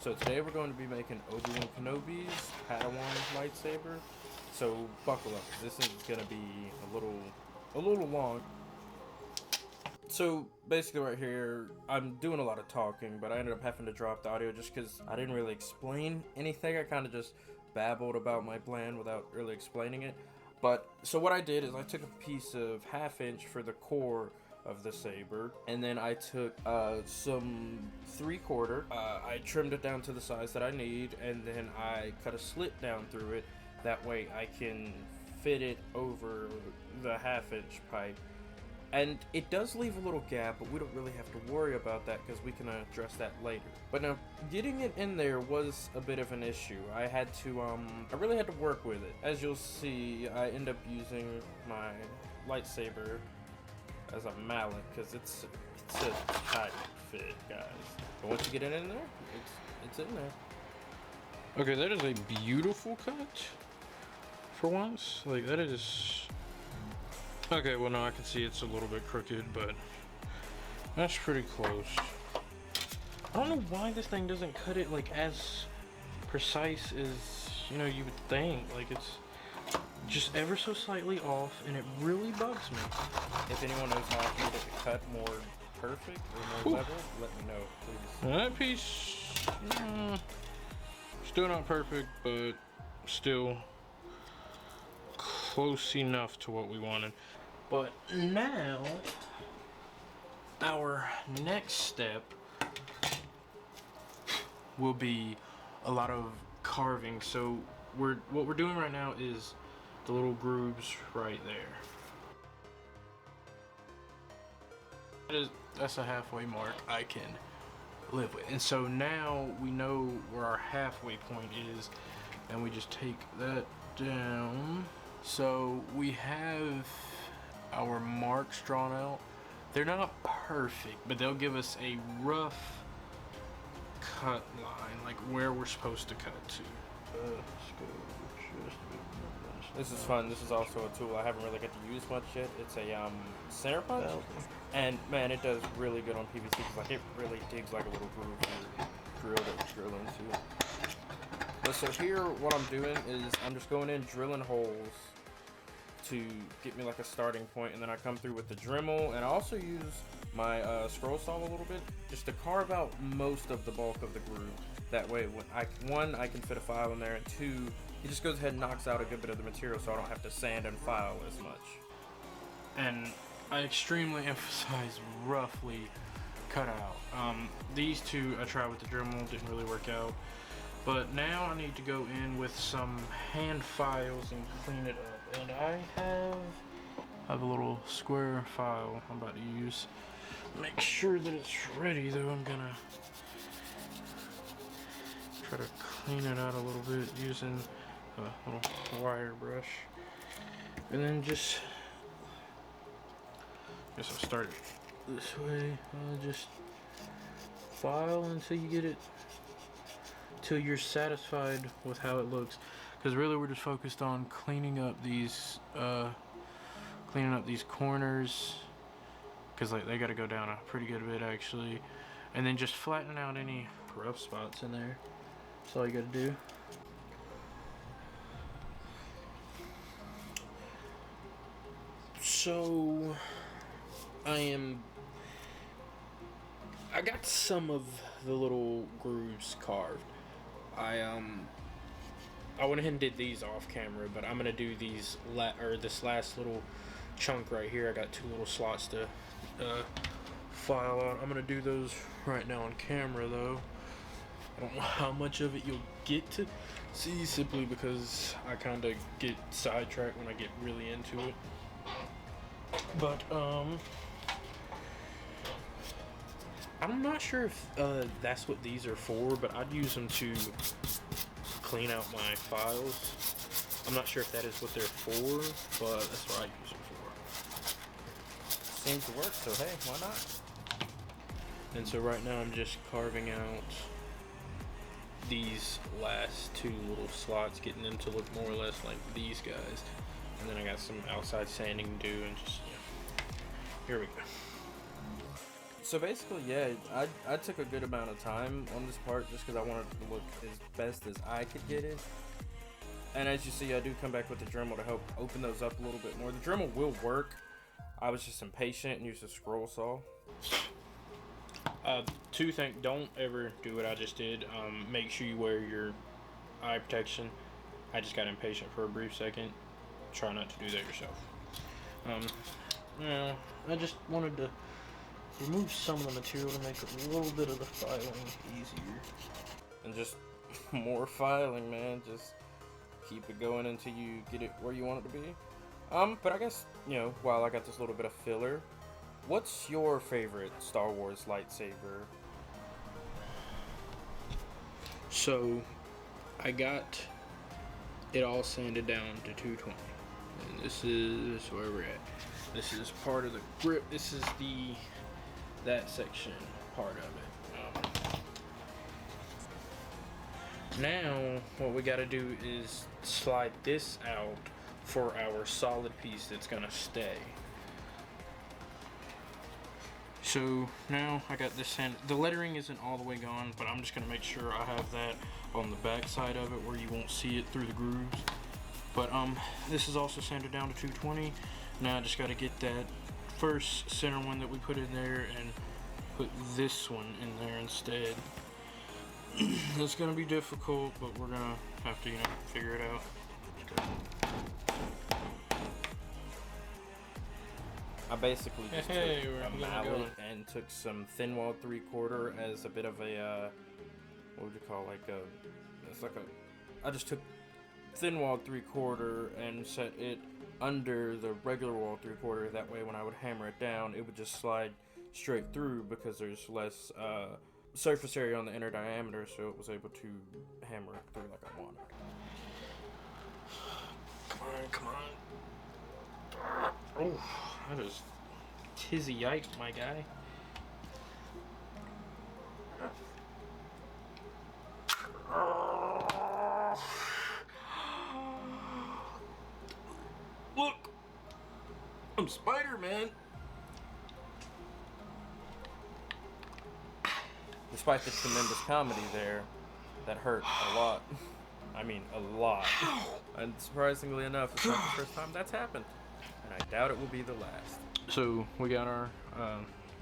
So today we're going to be making Obi-Wan Kenobi's Padawan lightsaber. So buckle up, 'cause this is going to be a little long. So basically right here, I'm doing a lot of talking, but I ended up having to drop the audio just because I didn't really explain anything. I kind of just babbled about my plan without really explaining it. But so what I did is I took a piece of 1/2 inch for the core of the saber, and then I took some 3/4. I trimmed it down to the size that I need, and then I cut a slit down through it. That way I can fit it over the 1/2 inch pipe. And it does leave a little gap, but we don't really have to worry about that because we can address that later. But now, getting it in there was a bit of an issue. I had to, I really had to work with it. As you'll see, I end up using my lightsaber as a mallet because it's a tight fit, guys. But once you get it in there, it's in there. Okay, that is a beautiful cut. For once, like that is. Okay, well now I can see it's a little bit crooked, but that's pretty close. I don't know why this thing doesn't cut it like as precise as you would think. Like it's just ever so slightly off, and it really bugs me. If anyone knows how I can get it to cut more perfect or more level, let me know, please. That piece, still not perfect, but still close enough to what we wanted. But now, our next step will be a lot of carving. So what we're doing right now is the little grooves right there. That's a halfway mark I can live with. And so now we know where our halfway point is, and we just take that down. So we have our marks drawn out. They're not perfect, but they'll give us a rough cut line, like where we're supposed to cut to. Let's go just a bit more. This is fun. This is also a tool I haven't really got to use much yet. It's a center punch, and man, it does really good on PVC because like it really digs like a little groove for your drill to drill into. But so here, what I'm doing is I'm just going in drilling holes to get me like a starting point, and then I come through with the Dremel, and I also use my scroll saw a little bit just to carve out most of the bulk of the groove. That way, when I can fit a file in there, and two, it just goes ahead and knocks out a good bit of the material, so I don't have to sand and file as much. And I extremely emphasize roughly cut out. These two I tried with the Dremel, didn't really work out. But now I need to go in with some hand files and clean it up. And I have a little square file I'm about to use. Make sure that it's ready though. I'm gonna try to clean it out a little bit using a little wire brush. And then just, I'll start this way. Just file until you get it, till you're satisfied with how it looks, because really we're just focused on cleaning up these corners, because like they got to go down a pretty good bit actually, and then just flattening out any rough spots in there. That's all you got to do. So I got some of the little grooves carved. I went ahead and did these off camera, but I'm gonna do these this last little chunk right here. I got two little slots to file out. I'm gonna do those right now on camera though. I don't know how much of it you'll get to see, simply because I kind of get sidetracked when I get really into it. But I'm not sure if that's what these are for, but I'd use them to clean out my files. I'm not sure if that is what they're for, but that's what I use them for. Seems to work, so hey, why not? And so right now I'm just carving out these last two little slots, getting them to look more or less like these guys. And then I got some outside sanding to do, and just, here we go. So basically, yeah, I took a good amount of time on this part just because I wanted it to look as best as I could get it. And as you see, I do come back with the Dremel to help open those up a little bit more. The Dremel will work. I was just impatient and used a scroll saw. Two things, don't ever do what I just did. Make sure you wear your eye protection. I just got impatient for a brief second. Try not to do that yourself. Yeah, I just wanted to remove some of the material to make a little bit of the filing easier. And just more filing, man. Just keep it going until you get it where you want it to be. But I guess, you know, while I got this little bit of filler, what's your favorite Star Wars lightsaber? So, I got it all sanded down to 220. And this is where we're at. This is part of the grip. This is that section part of it. Now, what we gotta do is slide this out for our solid piece that's gonna stay. So now I got this sand. The lettering isn't all the way gone, but I'm just gonna make sure I have that on the back side of it where you won't see it through the grooves. But this is also sanded down to 220. Now I just gotta get that first center one that we put in there and put this one in there instead. It's gonna be difficult, but we're gonna have to, you know, figure it out. I basically just took we're a gonna mallet go. and took some thin wall 3/4 as a bit of a what would you call, like a, it's like a, I just took thin wall 3/4 and set it under the regular wall 3/4. That way when I would hammer it down, it would just slide straight through because there's less surface area on the inner diameter, so it was able to hammer it through like I wanted. Come on. Oh, that is tizzy yike, my guy. Look! I'm Spider-Man! Despite the tremendous comedy there, that hurt a lot. I mean, a lot. And surprisingly enough, it's not the first time that's happened. And I doubt it will be the last. So we got our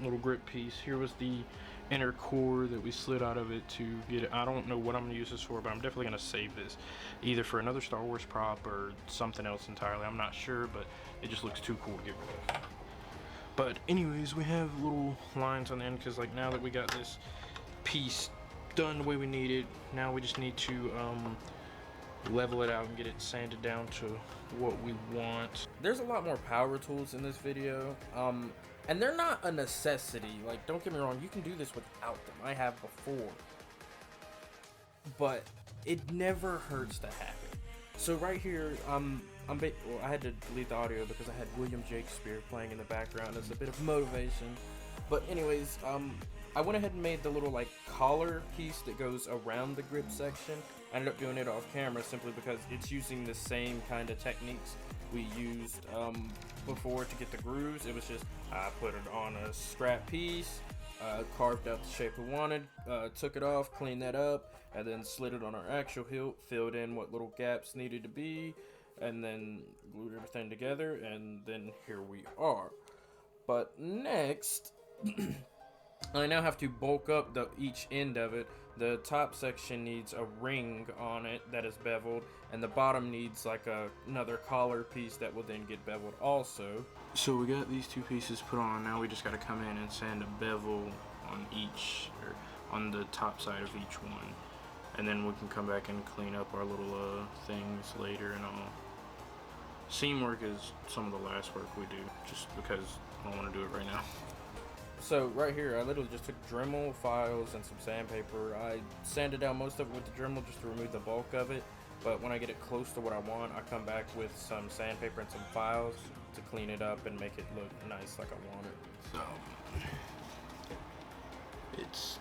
little grip piece. Here was the inner core that we slid out of it to get it. I don't know what I'm going to use this for, but I'm definitely going to save this. Either for another Star Wars prop or something else entirely. I'm not sure, but it just looks too cool to get rid of. But anyways, we have little lines on the end because like now that we got this piece done the way we need it, now we just need to level it out and get it sanded down to what we want. There's a lot more power tools in this video, and they're not a necessity. Like, don't get me wrong, you can do this without them. I have before, but it never hurts to have it. So right here, I had to delete the audio because I had William Shakespeare playing in the background as a bit of motivation. But anyways, I went ahead and made the little like collar piece that goes around the grip section. I ended up doing it off camera simply because it's using the same kind of techniques we used before to get the grooves. It was just, I put it on a scrap piece, carved out the shape I wanted, took it off, cleaned that up, and then slid it on our actual hilt, filled in what little gaps needed to be, and then glued everything together, and then here we are. But next, I now have to bulk up each end of it. The top section needs a ring on it that is beveled, and the bottom needs like another collar piece that will then get beveled also. So we got these two pieces put on. Now we just got to come in and sand a bevel on each, or on the top side of each one, and then we can come back and clean up our little things later and all. Seam work is some of the last work we do, just because I don't want to do it right now. So right here, I literally just took Dremel, files, and some sandpaper. I sanded down most of it with the Dremel just to remove the bulk of it. But when I get it close to what I want, I come back with some sandpaper and some files to clean it up and make it look nice like I want it. So it's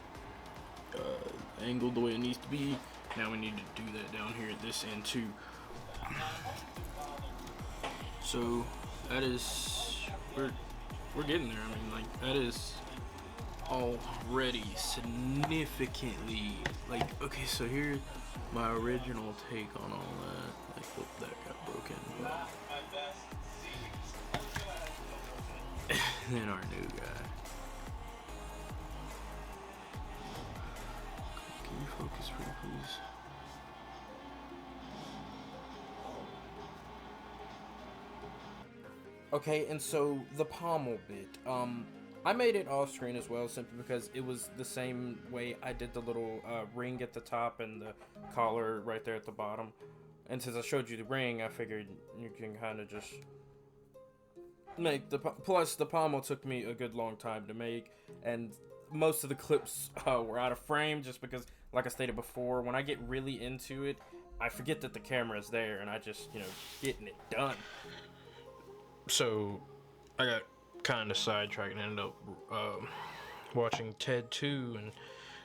angled the way it needs to be. Now we need to do that down here at this end too. So that is, we're getting there. I mean, like, that is already significantly, like, okay, so here's my original take on all that. Like, whoop, that got broken. Then our new guy. Can you focus for me, please? Okay, and so the pommel bit, I made it off screen as well, simply because it was the same way I did the little ring at the top and the collar right there at the bottom. And since I showed you the ring, I figured you can kind of just make the plus the pommel took me a good long time to make, and most of the clips were out of frame just because, like I stated before, when I get really into it, I forget that the camera is there and I just, you know, getting it done. So I got kind of sidetracked and ended up watching Ted 2 and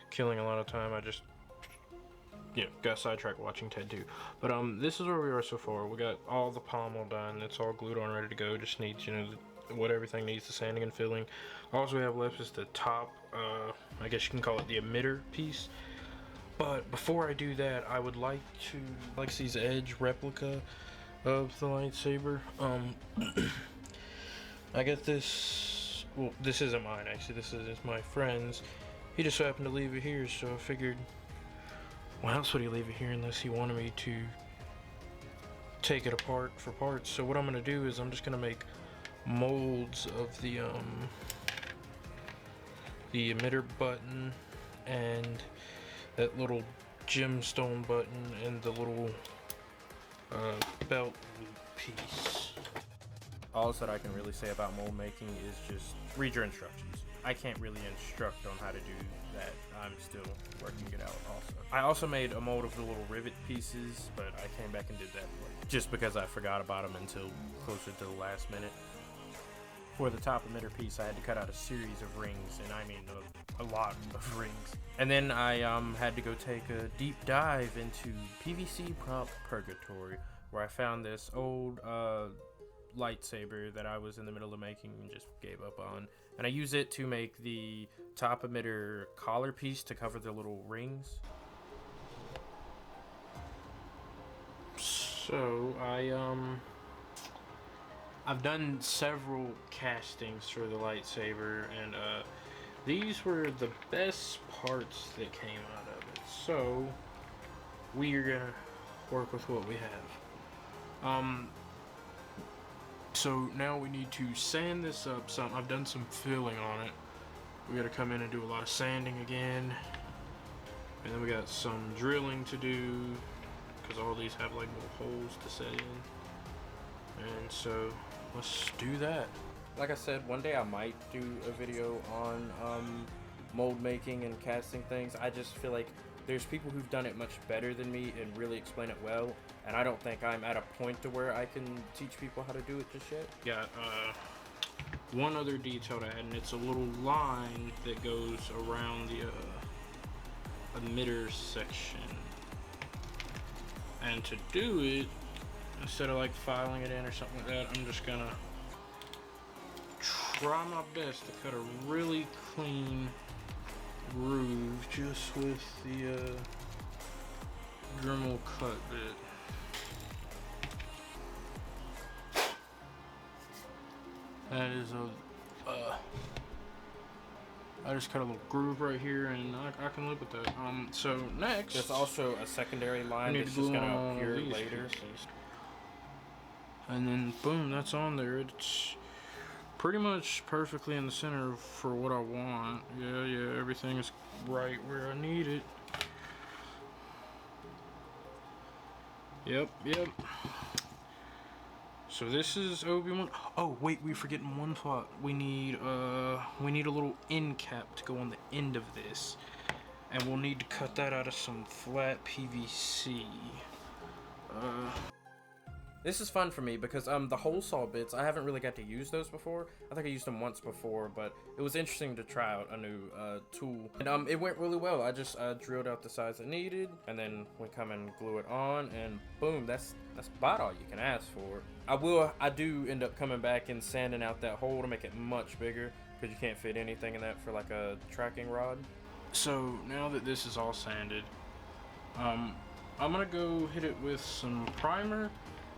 killing a lot of time. I just, you know, got sidetracked watching Ted 2. But this is where we are so far. We got all the pommel done. It's all glued on, ready to go. Just needs, you know, what everything needs, the sanding and filling. All we have left is the top, I guess you can call it the emitter piece. But before I do that, I would like to, Lexi's Edge replica of the lightsaber. I got this, well, this isn't mine actually, this is my friend's. He just happened to leave it here, so I figured, why else would he leave it here unless he wanted me to take it apart for parts? So what I'm gonna do is I'm just gonna make molds of the emitter button and that little gemstone button and the little belt loop piece. All that I can really say about mold making is just read your instructions. I can't really instruct on how to do that. I'm still working it out also. I also made a mold of the little rivet pieces, but I came back and did that just because I forgot about them until closer to the last minute. For the top emitter piece, I had to cut out a series of rings, and I mean a lot of rings. And then I had to go take a deep dive into PVC prop purgatory, where I found this old lightsaber that I was in the middle of making and just gave up on. And I use it to make the top emitter collar piece to cover the little rings. So I've done several castings for the lightsaber, and these were the best parts that came out of it. So we are gonna work with what we have. So now we need to sand this up some. I've done some filling on it. We gotta come in and do a lot of sanding again, and then we got some drilling to do because all these have like little holes to set in. And so let's do that. Like I said, one day I might do a video on mold making and casting things. I just feel like there's people who've done it much better than me and really explain it well, and I don't think I'm at a point to where I can teach people how to do it just yet. Got one other detail to add, and it's a little line that goes around the emitter section. And to do it, instead of like filing it in or something like that, I'm just gonna try my best to cut a really clean groove just with the Dremel cut bit. That is I just cut a little groove right here, and I can live with that. So next, there's also a secondary line that's just gonna appear later. Pieces. And then boom, that's on there. It's pretty much perfectly in the center for what I want. Yeah, everything is right where I need it. Yep. So this is Obi-Wan. Oh wait, we're forgetting one spot. We need a little end cap to go on the end of this, and we'll need to cut that out of some flat PVC. This is fun for me because the hole saw bits, I haven't really got to use those before. I think I used them once before, but it was interesting to try out a new tool. And it went really well. I just drilled out the size I needed, and then we come and glue it on, and boom, that's about all you can ask for. I do end up coming back and sanding out that hole to make it much bigger, Because you can't fit anything in that for like a tracking rod. So now that this is all sanded, I'm gonna go hit it with some primer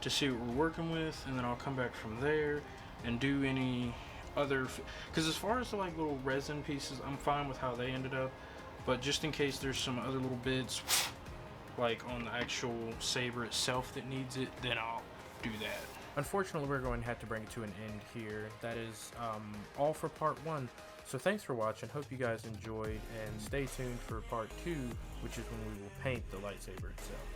to see what we're working with, and then I'll come back from there and do any other, because as far as the like little resin pieces, I'm fine with how they ended up, but just in case there's some other little bits like on the actual saber itself that needs it, then I'll do that. Unfortunately, we're going to have to bring it to an end here. That is all for part 1. So thanks for watching. Hope you guys enjoyed, and stay tuned for part 2, which is when we will paint the lightsaber itself.